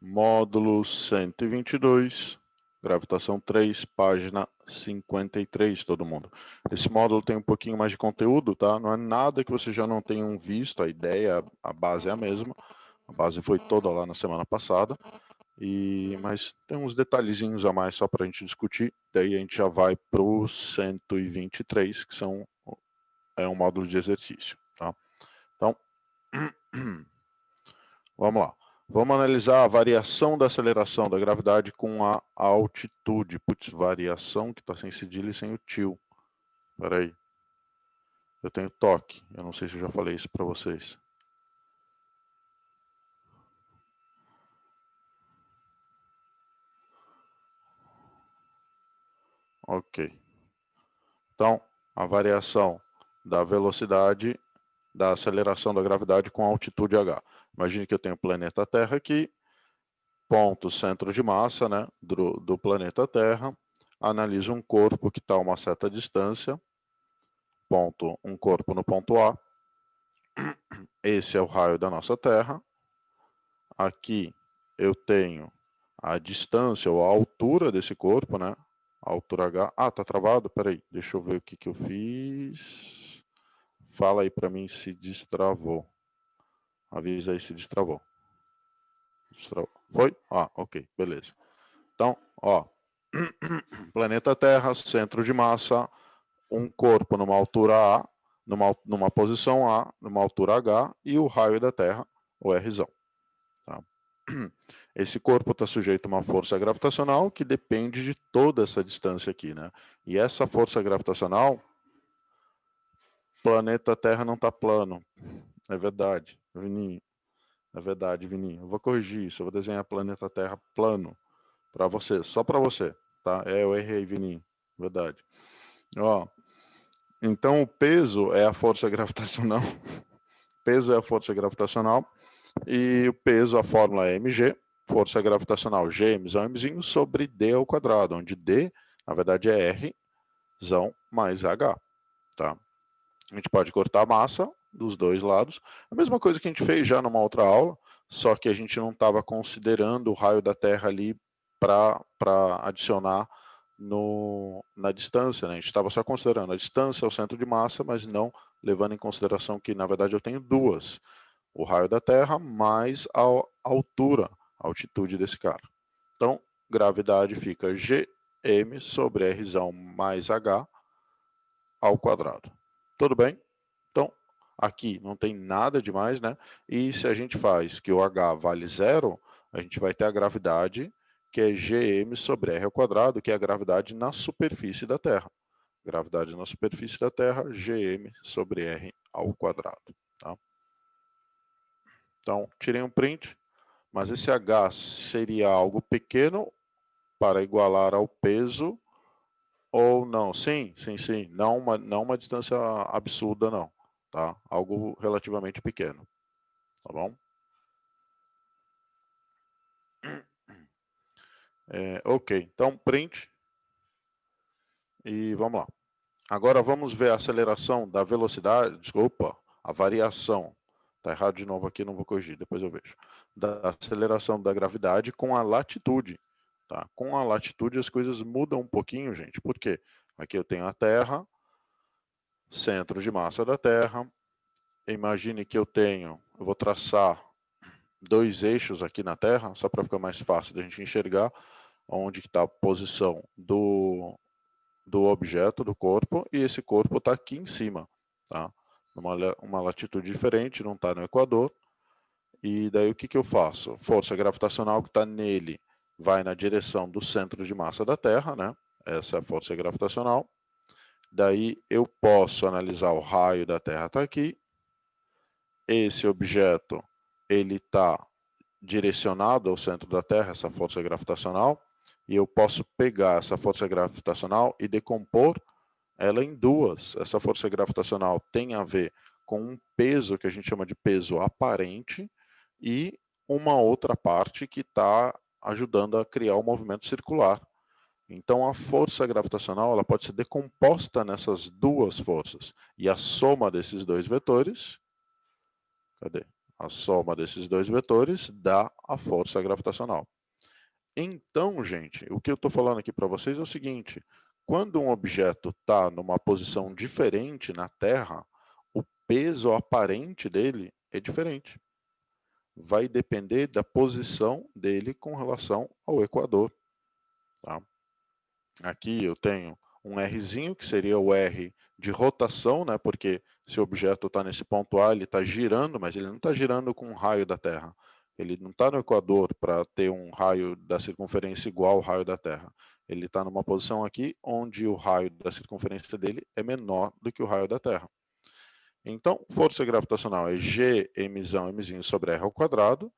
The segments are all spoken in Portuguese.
Módulo 122, gravitação 3, página 53, todo mundo. Esse módulo tem um pouquinho mais de conteúdo, tá? Não é nada que vocês já não tenham visto, a ideia, a base é a mesma. A base foi toda lá na semana passada, mas tem uns detalhezinhos a mais só para a gente discutir. Daí a gente já vai para o 123, que é um módulo de exercício, tá? Então, vamos lá. Vamos analisar a variação da aceleração da gravidade com a altitude. Putz, variação que está sem cedilha e sem o tio. Espera aí. Eu tenho toque. Eu não sei se eu já falei isso para vocês. Ok. Então, a variação da velocidade da aceleração da gravidade com a altitude h. Imagine que eu tenho o planeta Terra aqui, ponto centro de massa, né, do planeta Terra. Analiso um corpo que está a uma certa distância, um corpo no ponto A. Esse é o raio da nossa Terra. Aqui eu tenho a distância ou a altura desse corpo, né? A altura H. Ah, tá travado? Peraí, deixa eu ver o que eu fiz. Fala aí para mim se destravou. Avisa aí se destravou. Foi? Ah, ok, beleza. Então, ó, planeta Terra, centro de massa, um corpo numa altura A, numa posição A, numa altura H, e o raio da Terra, o Rzão. Tá? Esse corpo está sujeito a uma força gravitacional que depende de toda essa distância aqui, né? E essa força gravitacional, planeta Terra não está plano. É verdade, Vininho. É verdade, Vininho. Eu vou corrigir isso. Eu vou desenhar planeta Terra plano para você, só para você, tá? Eu errei, Vininho. Verdade. Ó, então o peso é a força gravitacional. Peso é a força gravitacional e o peso, a fórmula é mg, força gravitacional G, mzinho, sobre d ao quadrado, onde d, na verdade, é R, mais H, tá? A gente pode cortar a massa dos dois lados. A mesma coisa que a gente fez já numa outra aula, só que a gente não estava considerando o raio da Terra ali para adicionar na distância, né? A gente estava só considerando a distância ao centro de massa, mas não levando em consideração que, na verdade, eu tenho duas. O raio da Terra mais a altura, a altitude desse cara. Então, gravidade fica Gm sobre R mais H ao quadrado. Tudo bem? Então, aqui não tem nada demais, né? E se a gente faz que o H vale zero, a gente vai ter a gravidade, que é Gm sobre R ao quadrado, que é a gravidade na superfície da Terra. Gravidade na superfície da Terra, Gm sobre R ao quadrado. Tá? Então, tirei um print, mas esse H seria algo pequeno para igualar ao peso ou não? Sim. Não uma distância absurda, não. Tá? Algo relativamente pequeno. Tá bom? Ok, então print. E vamos lá. Agora vamos ver a aceleração da velocidade, desculpa, a variação. Está errado de novo aqui, não vou corrigir, depois eu vejo. Da aceleração da gravidade com a latitude. Tá? Com a latitude as coisas mudam um pouquinho, gente. Por quê? Aqui eu tenho a Terra, centro de massa da Terra. Imagine que eu vou traçar dois eixos aqui na Terra, só para ficar mais fácil da gente enxergar onde está a posição do objeto, do corpo, e esse corpo está aqui em cima, tá? Uma latitude diferente, não está no Equador. E daí o que eu faço? Força gravitacional que está nele vai na direção do centro de massa da Terra, né? Essa é a força gravitacional. Daí eu posso analisar o raio da Terra está aqui. Esse objeto ele está direcionado ao centro da Terra, essa força gravitacional, e eu posso pegar essa força gravitacional e decompor ela em duas. Essa força gravitacional tem a ver com um peso que a gente chama de peso aparente e uma outra parte que está ajudando a criar o movimento circular. Então, a força gravitacional ela pode ser decomposta nessas duas forças. E a soma desses dois vetores... Cadê? A soma desses dois vetores dá a força gravitacional. Então, gente, o que eu estou falando aqui para vocês é o seguinte: quando um objeto está numa posição diferente na Terra, o peso aparente dele é diferente. Vai depender da posição dele com relação ao equador. Tá? Aqui eu tenho um Rzinho, que seria o R de rotação, né? Porque se o objeto está nesse ponto A, ele está girando, mas ele não está girando com um raio da Terra. Ele não está no equador para ter um raio da circunferência igual ao raio da Terra. Ele está numa posição aqui onde o raio da circunferência dele é menor do que o raio da Terra. Então, força gravitacional é G mzão mzinho sobre R ao quadrado.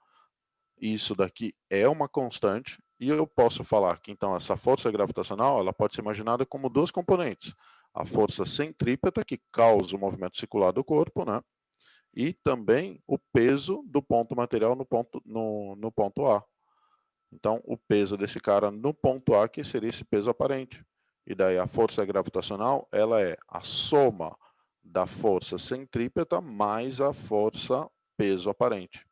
Isso daqui é uma constante, e eu posso falar que, então, essa força gravitacional ela pode ser imaginada como duas componentes. A força centrípeta, que causa o movimento circular do corpo, né? E também o peso do ponto material no ponto A. Então, o peso desse cara no ponto A, que seria esse peso aparente. E daí a força gravitacional ela é a soma da força centrípeta mais a força peso aparente.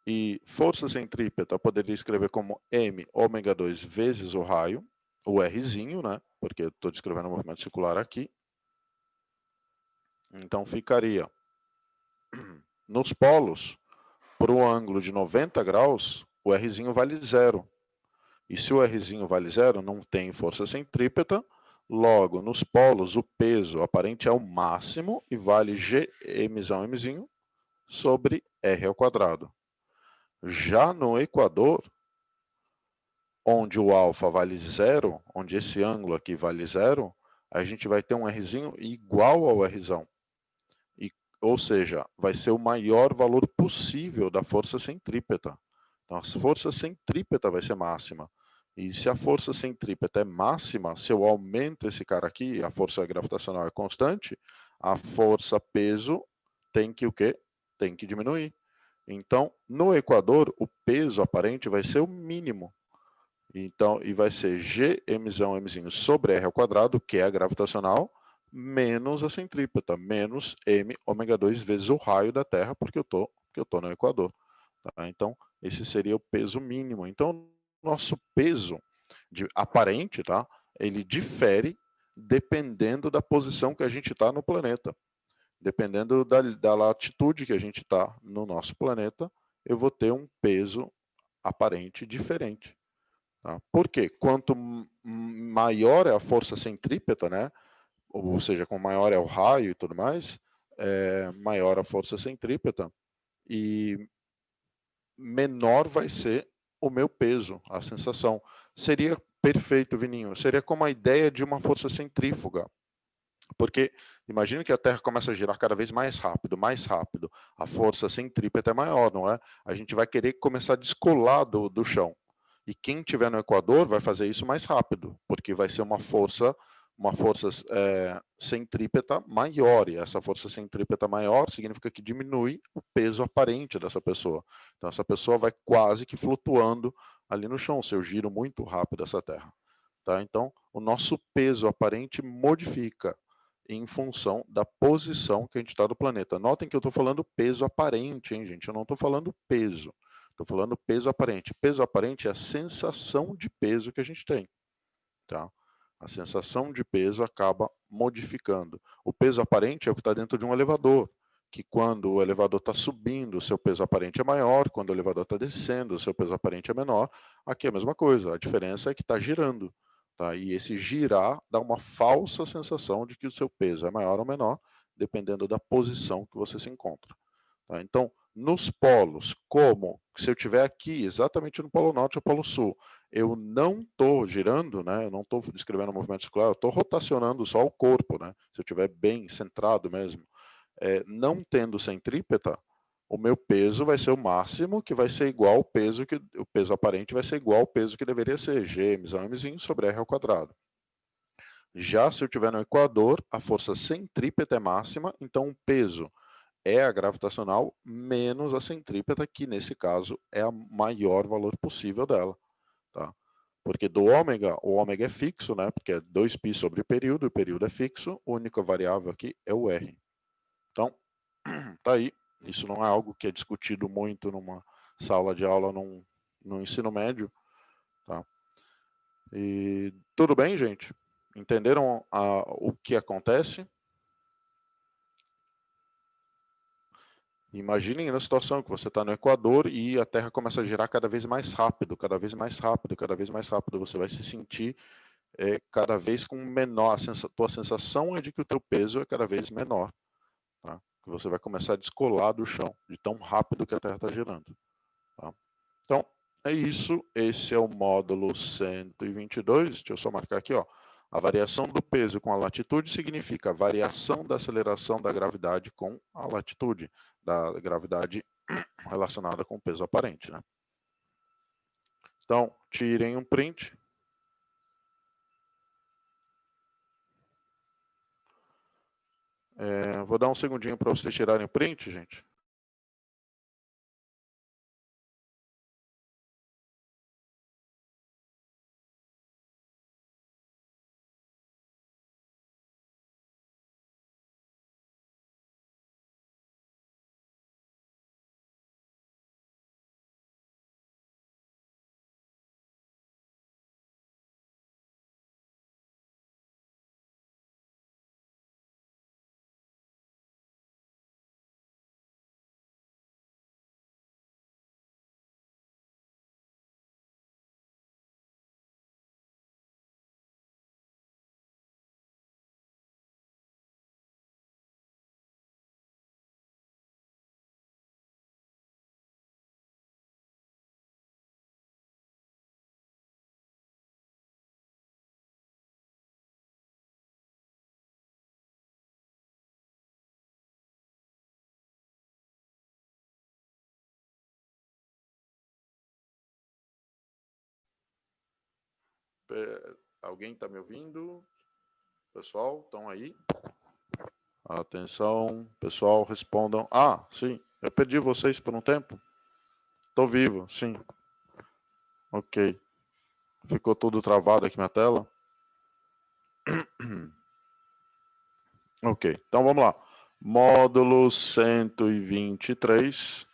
E força centrípeta eu poderia escrever como m ômega 2 vezes o raio, o Rzinho, né? Porque eu estou descrevendo o movimento circular aqui. Então ficaria nos polos, por um ângulo de 90 graus, o Rzinho vale zero. E se o Rzinho vale zero, não tem força centrípeta, logo nos polos o peso aparente é o máximo e vale G mzinho sobre R ao quadrado. Já no equador, onde o alfa vale zero, onde esse ângulo aqui vale zero, a gente vai ter um Rzinho igual ao Rzão. Ou seja, vai ser o maior valor possível da força centrípeta. Então, a força centrípeta vai ser máxima. E se a força centrípeta é máxima, se eu aumento esse cara aqui, a força gravitacional é constante, a força peso tem que o quê? Tem que diminuir. Então, no equador, o peso aparente vai ser o mínimo. Então, e vai ser G mzão mzinho sobre R ao quadrado, que é a gravitacional, menos a centrípeta, menos m ômega 2 vezes o raio da Terra, porque eu tô no equador. Tá? Então, esse seria o peso mínimo. Então, nosso peso aparente, tá? Ele difere dependendo da posição que a gente está no planeta. Dependendo da latitude que a gente está no nosso planeta, eu vou ter um peso aparente diferente. Tá? Por quê? Quanto maior é a força centrípeta, né? Ou seja, quanto maior é o raio e tudo mais, maior a força centrípeta e menor vai ser o meu peso, a sensação. Seria perfeito, Vininho. Seria como a ideia de uma força centrífuga. Porque imagine que a Terra começa a girar cada vez mais rápido, mais rápido. A força centrípeta é maior, não é? A gente vai querer começar a descolar do chão. E quem estiver no Equador vai fazer isso mais rápido, porque vai ser uma força centrípeta maior. E essa força centrípeta maior significa que diminui o peso aparente dessa pessoa. Então, essa pessoa vai quase que flutuando ali no chão, se eu giro muito rápido essa Terra. Tá? Então, o nosso peso aparente modifica em função da posição que a gente está do planeta. Notem que eu estou falando peso aparente, hein, gente? Eu não estou falando peso. Estou falando peso aparente. Peso aparente é a sensação de peso que a gente tem. Tá? A sensação de peso acaba modificando. O peso aparente é o que está dentro de um elevador, que quando o elevador está subindo, o seu peso aparente é maior, quando o elevador está descendo, o seu peso aparente é menor. Aqui é a mesma coisa, a diferença é que está girando. Tá? E esse girar dá uma falsa sensação de que o seu peso é maior ou menor, dependendo da posição que você se encontra. Tá? Então, nos polos, como se eu estiver aqui, exatamente no Polo Norte ou Polo Sul, eu não estou girando, né? Eu não estou descrevendo o movimento circular, eu estou rotacionando só o corpo, né? Se eu estiver bem centrado mesmo. Não tendo centrípeta, o meu peso vai ser o máximo, que vai ser igual ao peso que o peso aparente vai ser igual ao peso que deveria ser, G, mzinho sobre R ao quadrado. Já se eu estiver no equador, a força centrípeta é máxima, então o peso é a gravitacional menos a centrípeta, que nesse caso é o maior valor possível dela. Tá? Porque do ômega, o ômega é fixo, né? Porque é 2π sobre o período é fixo, a única variável aqui é o R. Então, tá aí Isso não é algo que é discutido muito numa sala de aula no ensino médio, tá? E tudo bem, gente? Entenderam o que acontece? Imaginem na situação que você está no Equador e a Terra começa a girar cada vez mais rápido, cada vez mais rápido, cada vez mais rápido. Você vai se sentir cada vez com menor. A tua sensação é de que o teu peso é cada vez menor. Tá? Que você vai começar a descolar do chão, de tão rápido que a Terra está girando. Tá? Então, é isso. Esse é o módulo 122. Deixa eu só marcar aqui, ó. A variação do peso com a latitude significa a variação da aceleração da gravidade com a latitude, da gravidade relacionada com o peso aparente, né? Então, tirem um print. Vou dar um segundinho para vocês tirarem o print, gente. Alguém está me ouvindo? Pessoal, estão aí? Atenção, pessoal, respondam. Ah, sim, eu perdi vocês por um tempo. Estou vivo, sim. Ok. Ficou tudo travado aqui na tela? Ok, então vamos lá. Módulo 123.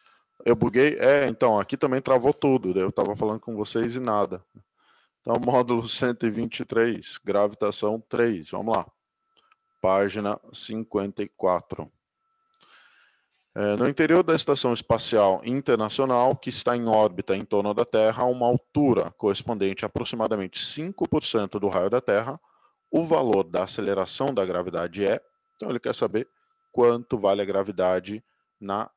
Eu buguei? Então, aqui também travou tudo. Eu estava falando com vocês e nada. Então, módulo 123, gravitação 3. Vamos lá. Página 54. No interior da Estação Espacial Internacional, que está em órbita em torno da Terra, a uma altura correspondente a aproximadamente 5% do raio da Terra, o valor da aceleração da gravidade é... Então, ele quer saber quanto vale a gravidade na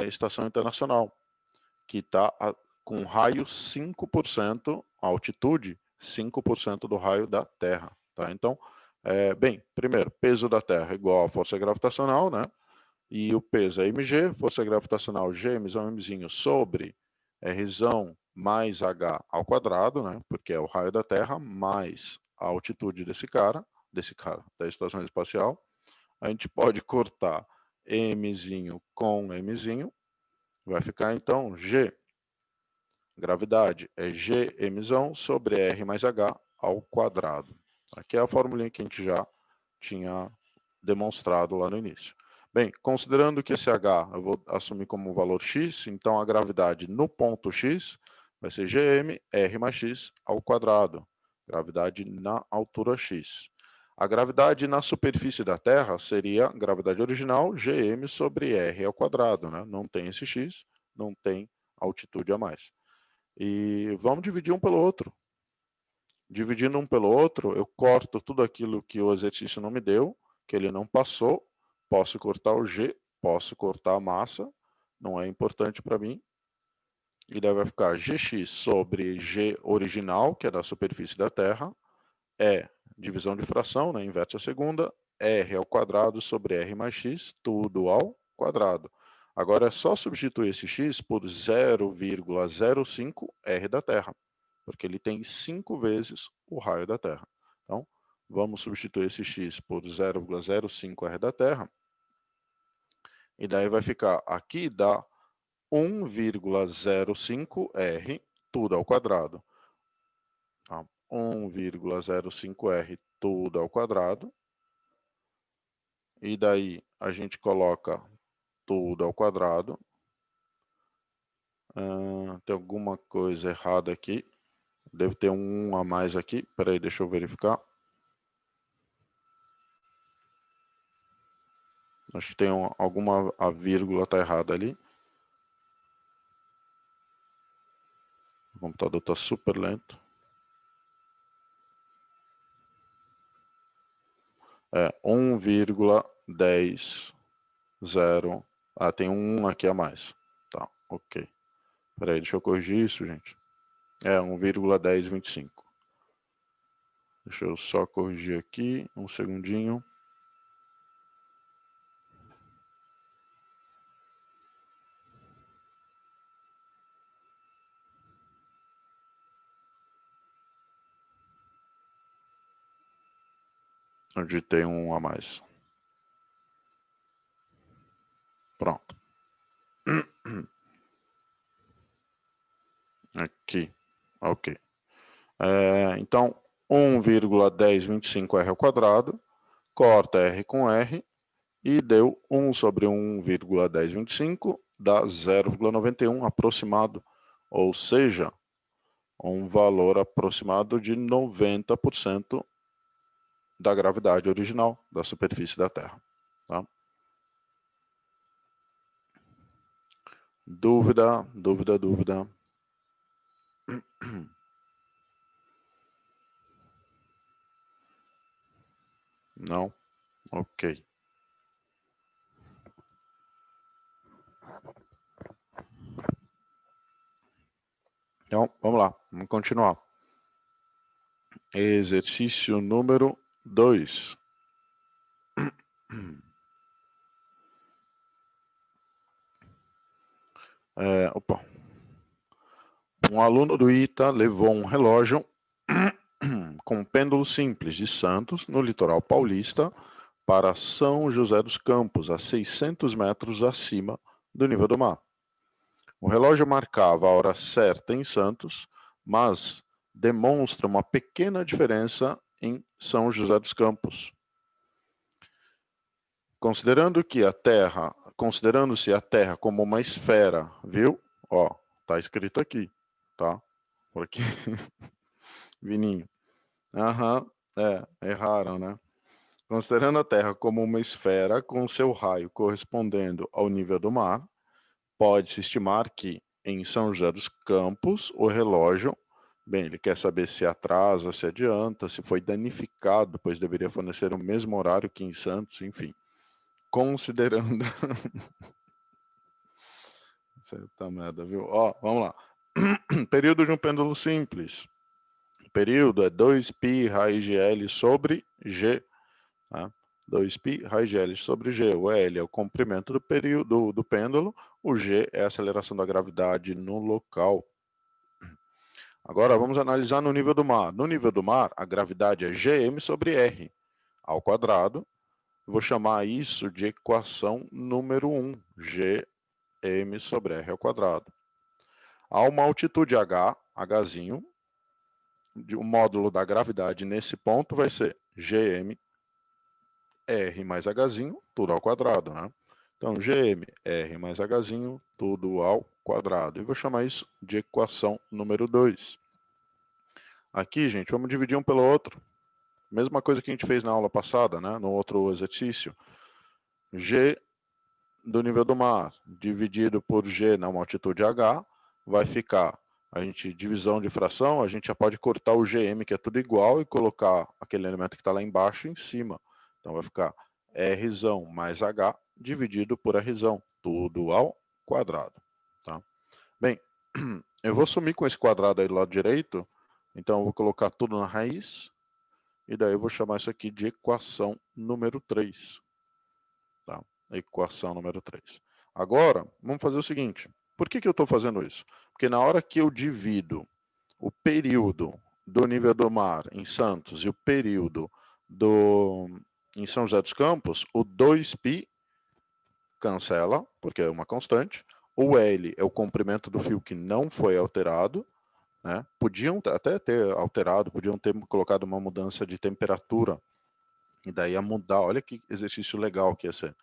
Estação Internacional, que está com raio 5%, a altitude 5% do raio da Terra. Tá? Então, bem, primeiro, peso da Terra igual à força gravitacional, né? E o peso é mg, força gravitacional G, mzinho sobre Rzão mais h ao quadrado, né? Porque é o raio da Terra mais a altitude desse cara, da estação espacial. A gente pode cortar mzinho com mzinho, vai ficar então G, gravidade, é G mzão sobre R mais H ao quadrado. Aqui é a formulinha que a gente já tinha demonstrado lá no início. Bem, considerando que esse H eu vou assumir como um valor x, então a gravidade no ponto x vai ser Gm R mais x ao quadrado. Gravidade na altura x. A gravidade na superfície da Terra seria a gravidade original Gm sobre R ao quadrado, né? Não tem esse x, não tem altitude a mais. E vamos dividir um pelo outro. Dividindo um pelo outro, eu corto tudo aquilo que o exercício não me deu, que ele não passou. Posso cortar o G, posso cortar a massa, não é importante para mim. E daí vai ficar Gx sobre G original, que é da superfície da Terra, é divisão de fração, né, inverte a segunda, R ao quadrado sobre R mais X, tudo ao quadrado. Agora é só substituir esse X por 0,05 R da Terra, porque ele tem 5 vezes o raio da Terra. Então, vamos substituir esse X por 0,05 R da Terra, e daí vai ficar, aqui dá 1,05 R, tudo ao quadrado. 1,05 R tudo ao quadrado. E daí a gente coloca tudo ao quadrado. Tem alguma coisa errada aqui. Deve ter um a mais aqui. Espera aí, deixa eu verificar. Acho que tem alguma a vírgula está errada ali. O computador está super lento. É 1,10. Tem um aqui a mais. Tá, ok. Espera aí, deixa eu corrigir isso, gente. É 1,1025. Deixa eu só corrigir aqui, um segundinho. Eu digitei um a mais. Pronto. Aqui. Ok. Então, 1,1025R ao quadrado, corta R com R, e deu 1 sobre 1,1025, dá 0,91 aproximado, ou seja, um valor aproximado de 90% da gravidade original da superfície da Terra. Tá? Dúvida, dúvida, dúvida. Não? Ok. Então, vamos lá, vamos continuar. Exercício número 2. Opa. Um aluno do ITA levou um relógio com pêndulo simples de Santos, no litoral paulista, para São José dos Campos, a 600 metros acima do nível do mar. O relógio marcava a hora certa em Santos, mas demonstra uma pequena diferença em São José dos Campos. Considerando-se a Terra como uma esfera, viu? Ó, tá escrito aqui, tá? Porque Vininho. Erraram, né? Considerando a Terra como uma esfera com seu raio correspondendo ao nível do mar, pode-se estimar que, em São José dos Campos, o relógio, ele quer saber se atrasa, se adianta, se foi danificado, pois deveria fornecer o mesmo horário que em Santos, enfim. Considerando... Certa merda, viu? Ó, vamos lá. Período de um pêndulo simples. O período é 2π raiz de L sobre G. Tá? 2π raiz de L sobre G. O L é o comprimento do período do pêndulo, o G é a aceleração da gravidade no local. Agora vamos analisar no nível do mar. No nível do mar, a gravidade é Gm sobre R ao quadrado. Vou chamar isso de equação número 1, Gm sobre R ao quadrado. Há uma altitude H, Hzinho, o módulo da gravidade nesse ponto vai ser Gm R mais Hzinho, tudo ao quadrado, né? Então, Gm, R mais Hzinho, tudo ao quadrado. E vou chamar isso de equação número 2. Aqui, gente, vamos dividir um pelo outro. Mesma coisa que a gente fez na aula passada, né? No outro exercício. G do nível do mar dividido por G na uma altitude H vai ficar, divisão de fração, a gente já pode cortar o Gm, que é tudo igual, e colocar aquele elemento que está lá embaixo em cima. Então vai ficar Rzão mais H dividido por Rzão, tudo ao quadrado. Tá? Bem, eu vou sumir com esse quadrado aí do lado direito, então eu vou colocar tudo na raiz, e daí eu vou chamar isso aqui de equação número 3. Tá? Equação número 3. Agora, vamos fazer o seguinte. Por que eu estou fazendo isso? Porque na hora que eu divido o período do nível do mar em Santos e o período em São José dos Campos, o 2π cancela, porque é uma constante. O L é o comprimento do fio que não foi alterado. Né? Podiam até ter alterado, podiam ter colocado uma mudança de temperatura. E daí ia mudar. Olha que exercício legal que ia ser.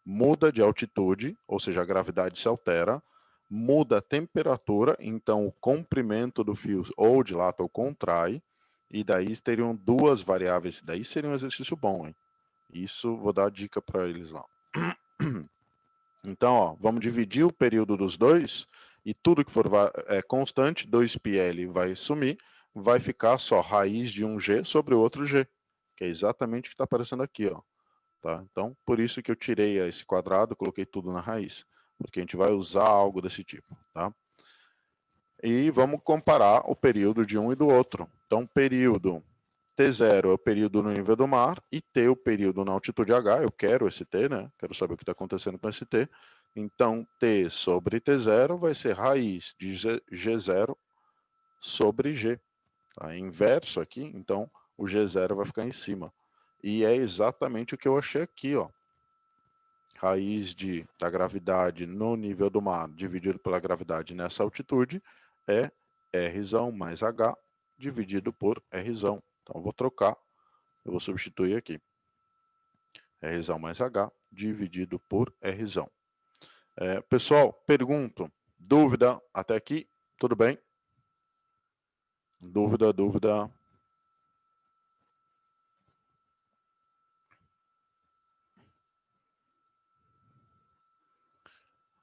muda de altitude, ou seja, a gravidade se altera, muda a temperatura, então o comprimento do fio ou dilata ou contrai, e daí teriam duas variáveis, daí seria um exercício bom, hein? Isso, vou dar a dica para eles lá. Então, ó, vamos dividir o período dos dois, e tudo que for constante, 2πl vai sumir, vai ficar só raiz de um g sobre o outro g, que é exatamente o que está aparecendo aqui, ó. Tá? Então, por isso que eu tirei esse quadrado, coloquei tudo na raiz, porque a gente vai usar algo desse tipo. Tá? E vamos comparar o período de um e do outro. Então, período T0 é o período no nível do mar, e T é o período na altitude H, eu quero esse T, né? Quero saber o que está acontecendo com esse T. Então, T sobre T0 vai ser raiz de G0 sobre G. Tá? Inverso aqui, então o G0 vai ficar em cima. E é exatamente o que eu achei aqui, ó. Raiz da gravidade no nível do mar dividido pela gravidade nessa altitude é R mais H dividido por R. Então, eu vou trocar, eu vou substituir aqui. R mais H dividido por R. Pessoal, pergunto, dúvida até aqui? Tudo bem? Dúvida?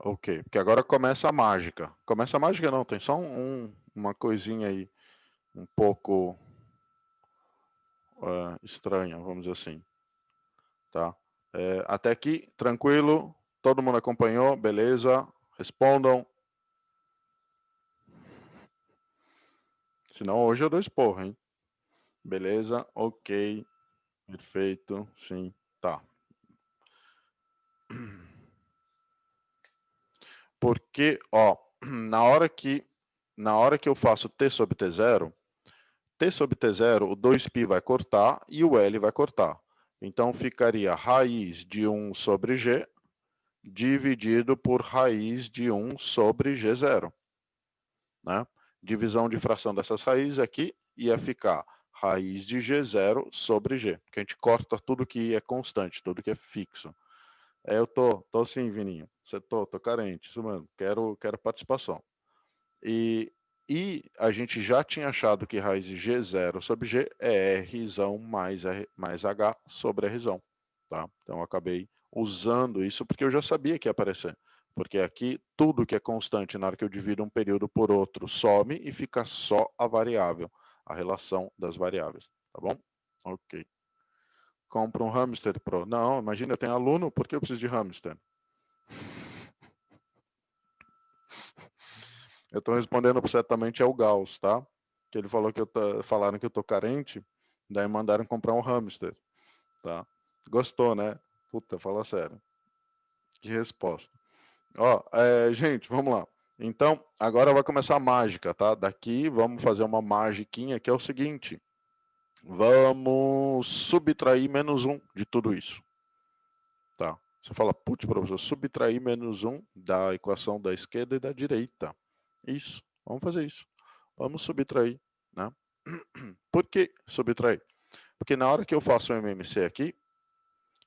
Ok, porque agora começa a mágica. Começa a mágica não, tem só uma coisinha aí, um pouco estranha, vamos dizer assim. Tá? Até aqui, tranquilo? Todo mundo acompanhou? Beleza? Respondam. Senão hoje eu dou esporro, hein? Beleza? Ok. Perfeito. Sim. Tá. Porque, ó, na hora que eu faço T sobre T0, T sobre T0, o 2π vai cortar e o L vai cortar. Então, ficaria raiz de 1 sobre G dividido por raiz de 1 sobre G0. Né? Divisão de fração dessas raízes aqui ia ficar raiz de G0 sobre G, porque a gente corta tudo que é constante, tudo que é fixo. Eu tô sim, Vininho. Tô carente, isso mesmo. Quero participação. E a gente já tinha achado que raiz de G0 sobre G é R mais H sobre R. Tá? Então, eu acabei usando isso porque eu já sabia que ia aparecer. Porque aqui, tudo que é constante, na hora que eu divido um período por outro, some e fica só a variável, a relação das variáveis. Tá bom? Ok. Compra um hamster pro. Não, imagina, eu tenho aluno, por que eu preciso de hamster? Eu estou respondendo certamente ao Gauss, tá? Que ele falou que falaram que eu tô carente, daí mandaram comprar um hamster, tá? Gostou, né? Puta, fala sério. Que resposta. Ó, gente, vamos lá. Então, agora vai começar a mágica, tá? Daqui vamos fazer uma magiquinha que é o seguinte. Vamos subtrair -1 de tudo isso. Tá? Você fala, putz, professor, subtrair -1 da equação da esquerda e da direita. Isso, vamos fazer isso. Vamos subtrair, né? Por que subtrair? Porque na hora que eu faço o MMC aqui,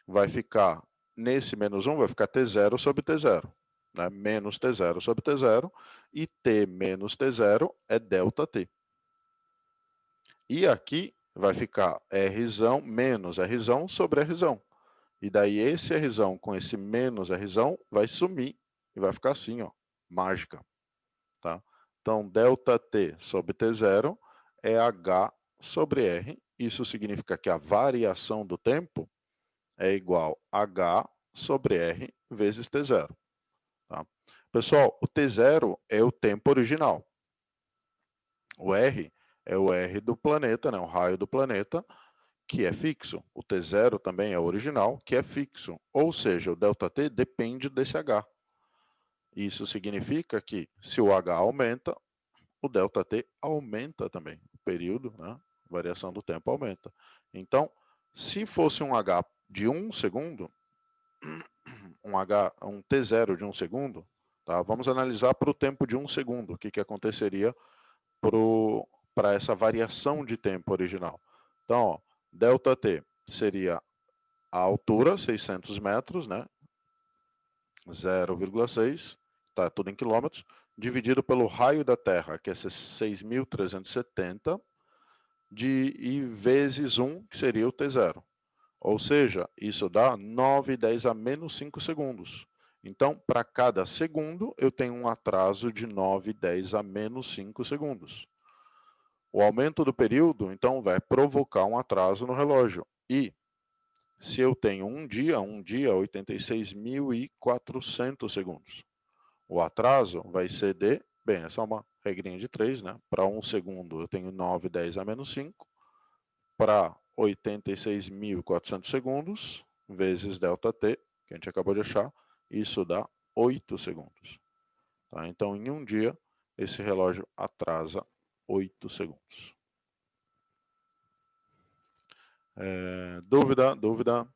vai ficar, nesse -1, vai ficar T0 sobre T0. Né? Menos T0 sobre T0, e T menos T0 é ΔT. E aqui vai ficar R menos R sobre R. E daí esse R com esse menos R vai sumir e vai ficar assim, ó, mágica. Tá? Então, ΔT sobre T0 é H sobre R. Isso significa que a variação do tempo é igual a H sobre R vezes T0. Tá? Pessoal, o T0 é o tempo original. O R é o R do planeta, né, o raio do planeta, que é fixo. O T0 também é original, que é fixo. Ou seja, o ΔT depende desse H. Isso significa que se o H aumenta, o ΔT aumenta também. O período, né, variação do tempo aumenta. Então, se fosse um H de 1 segundo, um T0 de 1 segundo, tá? Vamos analisar para o tempo de 1 segundo, o que aconteceria para essa variação de tempo original. Então, ó, ΔT seria a altura, 600 metros, né? 0,6, tá tudo em quilômetros, dividido pelo raio da Terra, que é 6.370, e vezes 1, que seria o T0. Ou seja, isso dá 9/10 a menos 5 segundos. Então, para cada segundo, eu tenho um atraso de 9/10 a menos 5 segundos. O aumento do período, então, vai provocar um atraso no relógio. E, se eu tenho um dia 86.400 segundos. O atraso vai ser de, bem, essa é uma regrinha de 3, né? Para 1 segundo eu tenho 9/10 a menos 5. Para 86.400 segundos, vezes ΔT, que a gente acabou de achar, isso dá 8 segundos. Tá? Então, em um dia, esse relógio atrasa 8 segundos. Dúvida? Dúvida?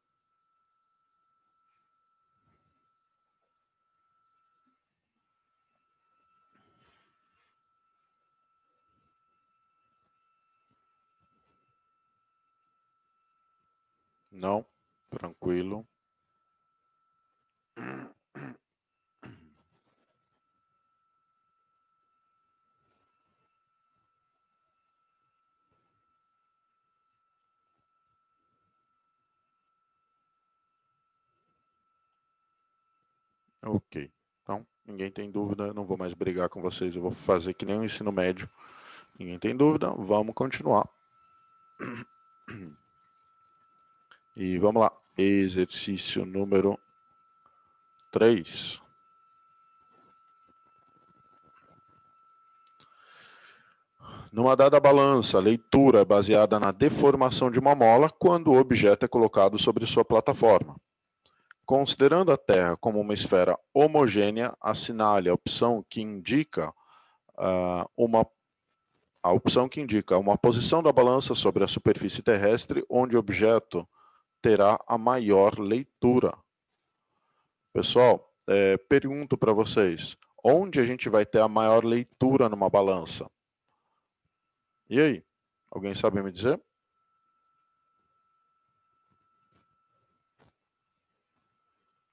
Não? Tranquilo. Ok. Então, ninguém tem dúvida, não vou mais brigar com vocês, eu vou fazer que nem o ensino médio. Ninguém tem dúvida, vamos continuar. E vamos lá, exercício número 3. Numa dada balança, a leitura é baseada na deformação de uma mola quando o objeto é colocado sobre sua plataforma. Considerando a Terra como uma esfera homogênea, assinale a opção que indica uma posição da balança sobre a superfície terrestre onde o objeto terá a maior leitura. Pessoal, pergunto para vocês, onde a gente vai ter a maior leitura numa balança? E aí, alguém sabe me dizer?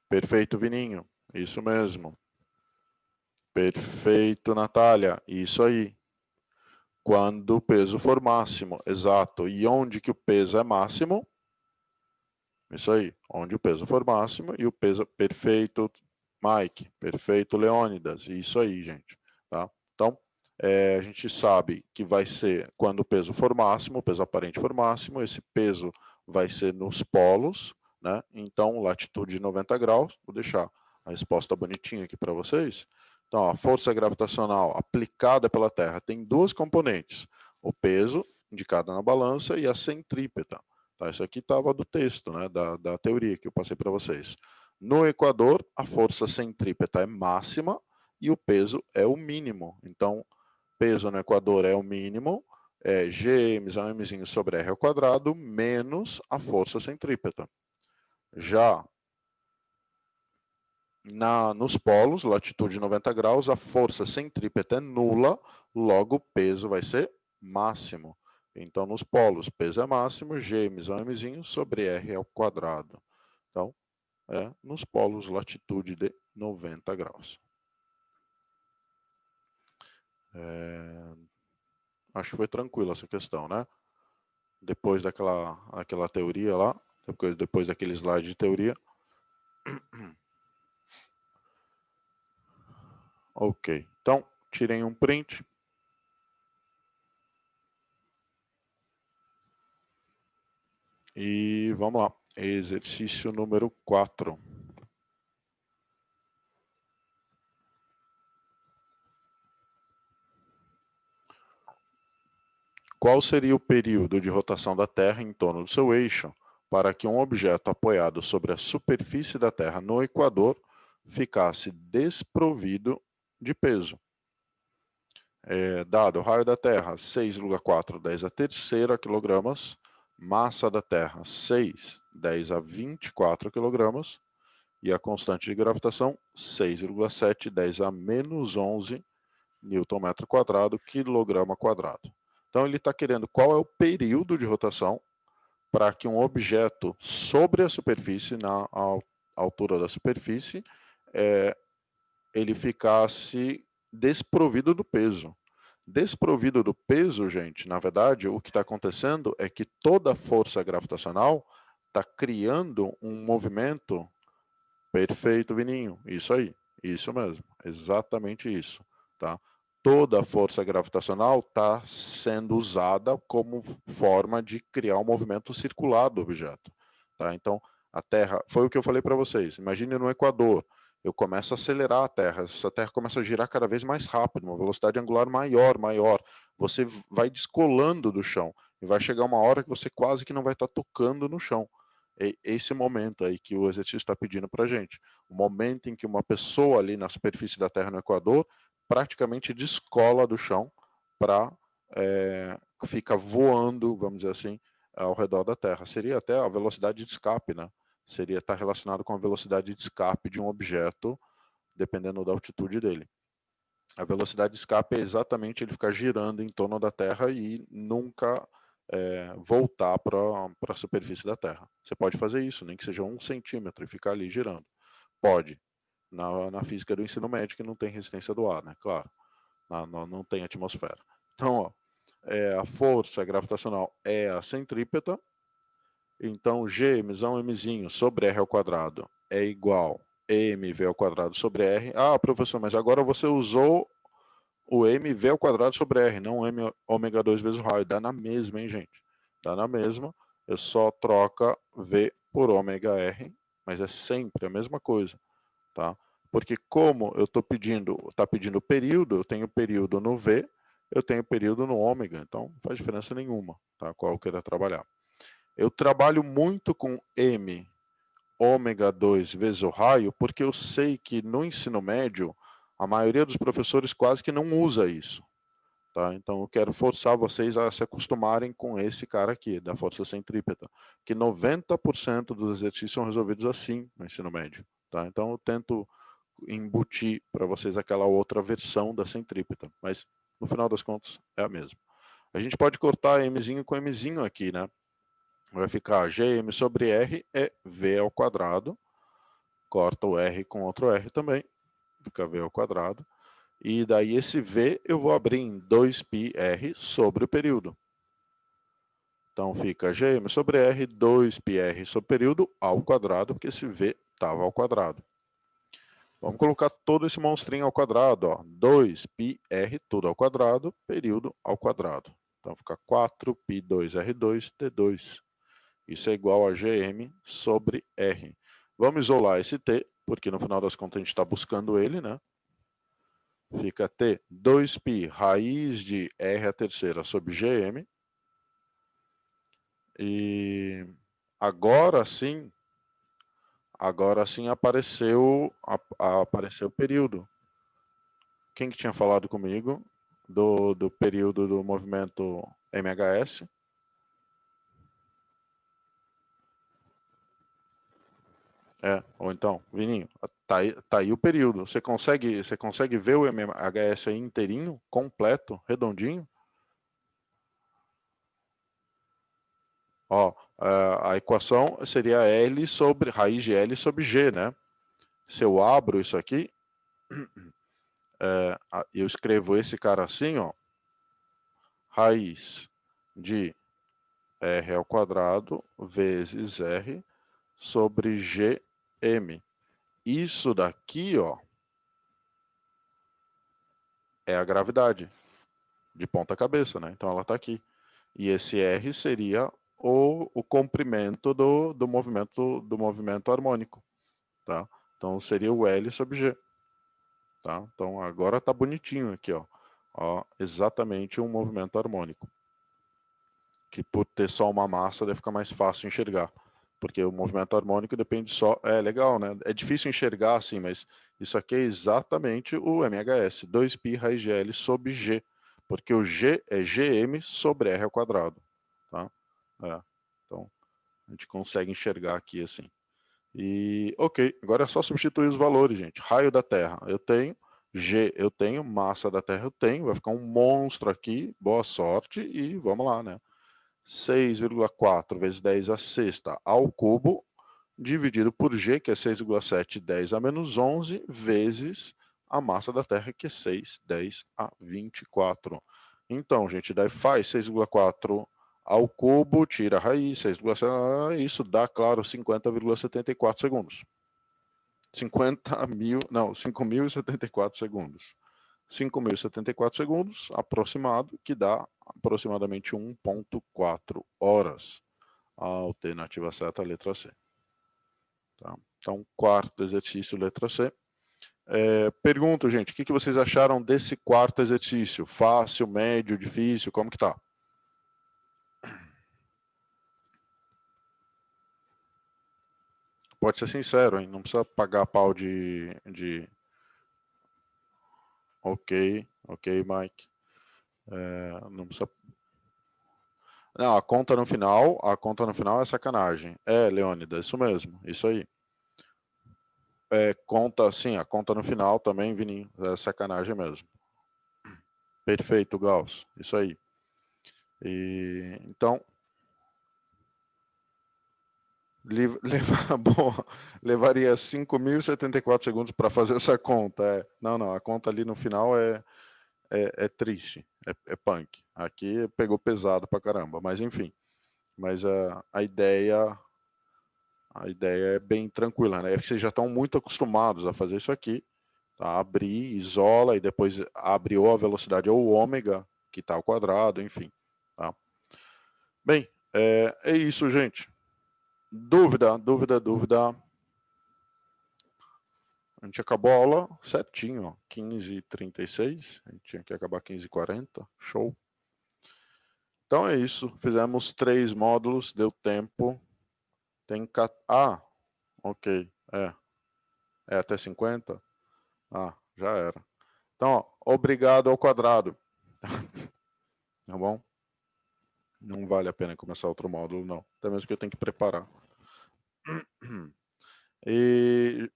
Perfeito, Vininho. Isso mesmo. Perfeito, Natália. Isso aí. Quando o peso for máximo. Exato. E onde que o peso é máximo? Isso aí. Onde o peso for máximo e o peso... Perfeito, Mike. Perfeito, Leônidas. Isso aí, gente. Tá? Então, a gente sabe que vai ser quando o peso for máximo, o peso aparente for máximo, esse peso vai ser nos polos, né? Então, latitude 90 graus, vou deixar a resposta bonitinha aqui para vocês. Então, a força gravitacional aplicada pela Terra tem duas componentes, o peso, indicado na balança, e a centrípeta. Tá? Isso aqui estava do texto, né? da teoria que eu passei para vocês. No Equador, a força centrípeta é máxima e o peso é o mínimo. Então, peso no Equador é o mínimo, Gm é mzinho sobre r ao quadrado, menos a força centrípeta. Já nos polos, latitude 90 graus, a força centrípeta é nula, logo o peso vai ser máximo. Então, nos polos, peso é máximo, Gm é mzinho sobre r ao quadrado. Então, nos polos, latitude de 90 graus. Acho que foi tranquilo essa questão, né? Depois daquela teoria lá, depois daquele slide de teoria. Ok, então, tirem um print. E vamos lá, exercício número 4. Qual seria o período de rotação da Terra em torno do seu eixo para que um objeto apoiado sobre a superfície da Terra no Equador ficasse desprovido de peso? Dado o raio da Terra, 6,4 10 a terceira quilogramas, massa da Terra, 6, 10 a 24 quilogramas, e a constante de gravitação, 6,7 10 a menos 11 Newton metro quadrado, quilograma quadrado. Então, ele está querendo qual é o período de rotação para que um objeto sobre a superfície, na altura da superfície, ele ficasse desprovido do peso. Desprovido do peso, gente, na verdade, o que está acontecendo é que toda a força gravitacional está criando um movimento. Perfeito, Vininho. Isso aí. Isso mesmo. Exatamente isso. Tá? Toda a força gravitacional está sendo usada como forma de criar um movimento circular do objeto. Tá? Então, a Terra, foi o que eu falei para vocês. Imagine no Equador. Eu começo a acelerar a Terra. Essa Terra começa a girar cada vez mais rápido, uma velocidade angular maior, maior. Você vai descolando do chão. E vai chegar uma hora que você quase que não vai estar tocando no chão. É esse momento aí que o exercício está pedindo para a gente. O momento em que uma pessoa ali na superfície da Terra no Equador praticamente descola do chão para fica voando, vamos dizer assim, ao redor da Terra. Seria até a velocidade de escape, né? Seria estar relacionado com a velocidade de escape de um objeto, dependendo da altitude dele. A velocidade de escape é exatamente ele ficar girando em torno da Terra e nunca voltar para a superfície da Terra. Você pode fazer isso, nem que seja 1 centímetro e ficar ali girando. Pode. Na física do ensino médio, que não tem resistência do ar, né? Claro. Não tem atmosfera. Então, ó, a força gravitacional é a centrípeta. Então, G, Mzinho, sobre R ao quadrado é igual a mv ao quadrado sobre R. Ah, professor, mas agora você usou o mv ao quadrado sobre R, não m ômega 2 vezes o raio. Dá na mesma, hein, gente? Dá na mesma. Eu só troca V por ômega R, mas é sempre a mesma coisa, tá? Porque como eu estou pedindo, está pedindo período, eu tenho período no V, eu tenho período no ômega, então não faz diferença nenhuma, tá? Qual eu queira trabalhar. Eu trabalho muito com M ômega 2 vezes o raio, porque eu sei que no ensino médio, a maioria dos professores quase que não usa isso. Tá? Então, eu quero forçar vocês a se acostumarem com esse cara aqui, da força centrípeta, que 90% dos exercícios são resolvidos assim no ensino médio. Tá? Então, eu tento embutir para vocês aquela outra versão da centrípeta, mas no final das contas é a mesma. A gente pode cortar Mzinho com Mzinho aqui, né? Vai ficar Gm sobre R é V ao quadrado, corta o R com outro R também, fica V ao quadrado, e daí esse V eu vou abrir em 2πr sobre o período. Então fica Gm sobre R, 2πr sobre o período ao quadrado, porque esse V estava ao quadrado. Vamos colocar todo esse monstrinho ao quadrado, ó. 2πr tudo ao quadrado, período ao quadrado. Então fica 4π2r2d2. Isso é igual a Gm sobre R. Vamos isolar esse T, porque no final das contas a gente está buscando ele, né? Fica T 2π raiz de R a terceira sobre Gm. E agora sim apareceu o período. Quem que tinha falado comigo do período do movimento MHS? Ou então, Vininho, tá aí o período. Você consegue ver o MHS aí inteirinho, completo, redondinho? Ó, a equação seria L sobre raiz de L sobre G, né? Se eu abro isso aqui, eu escrevo esse cara assim, ó, raiz de R ao quadrado vezes R sobre Gm. Isso daqui, ó, é a gravidade de ponta cabeça, né? Então ela está aqui. E esse R seria o comprimento do movimento harmônico, tá? Então seria o L sobre G, tá? Então agora está bonitinho aqui, ó, exatamente um movimento harmônico, que por ter só uma massa deve ficar mais fácil enxergar, porque o movimento harmônico depende só, legal, né? É difícil enxergar assim, mas isso aqui é exatamente o MHS, 2π raiz de L sobre G, porque o G é Gm sobre R ao quadrado, tá? Então, a gente consegue enxergar aqui assim. E, ok, agora é só substituir os valores, gente. Raio da Terra, eu tenho. G, eu tenho. Massa da Terra, eu tenho. Vai ficar um monstro aqui. Boa sorte e vamos lá, né? 6,4 vezes 10 a sexta ao cubo dividido por G, que é 6,7, 10 a menos 11, vezes a massa da Terra, que é 6, 10 a 24. Então, gente, daí faz 6,4 ao cubo, tira a raiz, 6,7, isso dá, claro, 50,74 segundos. 5.074 segundos. 5.074 segundos, aproximado, que dá aproximadamente 1,4 horas. A alternativa certa é a letra C. Tá? Então, quarto exercício, letra C. Pergunto, gente, o que vocês acharam desse quarto exercício? Fácil, médio, difícil, como que tá? Pode ser sincero, hein? Não precisa pagar pau de... Ok, Mike. Não precisa... Não, a conta no final é sacanagem. Leônidas, isso mesmo, isso aí. Conta, sim, a conta no final também, Vininho, é sacanagem mesmo. Perfeito, Gauss, isso aí. Então, levaria 5.074 segundos para fazer essa conta. Não, a conta ali no final é triste, é punk. Aqui pegou pesado pra caramba, mas enfim. Mas a ideia é bem tranquila, né? Vocês já estão muito acostumados a fazer isso aqui, tá? Abrir, isola e depois abre ou a velocidade ou o ômega, que está ao quadrado, enfim. Tá? Bem, é isso, gente. Dúvida? A gente acabou a aula certinho, ó, 15h36. A gente tinha que acabar 15h40. Show. Então é isso. Fizemos 3 módulos, deu tempo. Tem... ok. É até 50? Já era. Então, ó, obrigado ao quadrado. Tá bom? Não vale a pena começar outro módulo, não. Até mesmo que eu tenho que preparar. E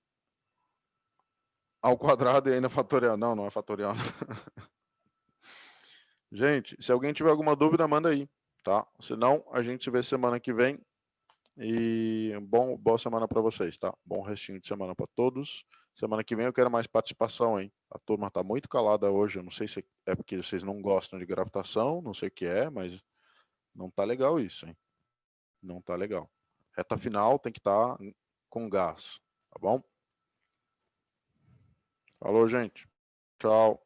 ao quadrado e ainda fatorial. Não é fatorial. Gente, se alguém tiver alguma dúvida, manda aí, tá? Senão, a gente se vê semana que vem. E boa semana para vocês, tá? Bom restinho de semana para todos. Semana que vem eu quero mais participação, hein? A turma tá muito calada hoje. Eu não sei se é porque vocês não gostam de gravitação, não sei o que é, mas não tá legal isso, hein? Não tá legal. Reta final tem que estar com gás, tá bom? Falou, gente. Tchau.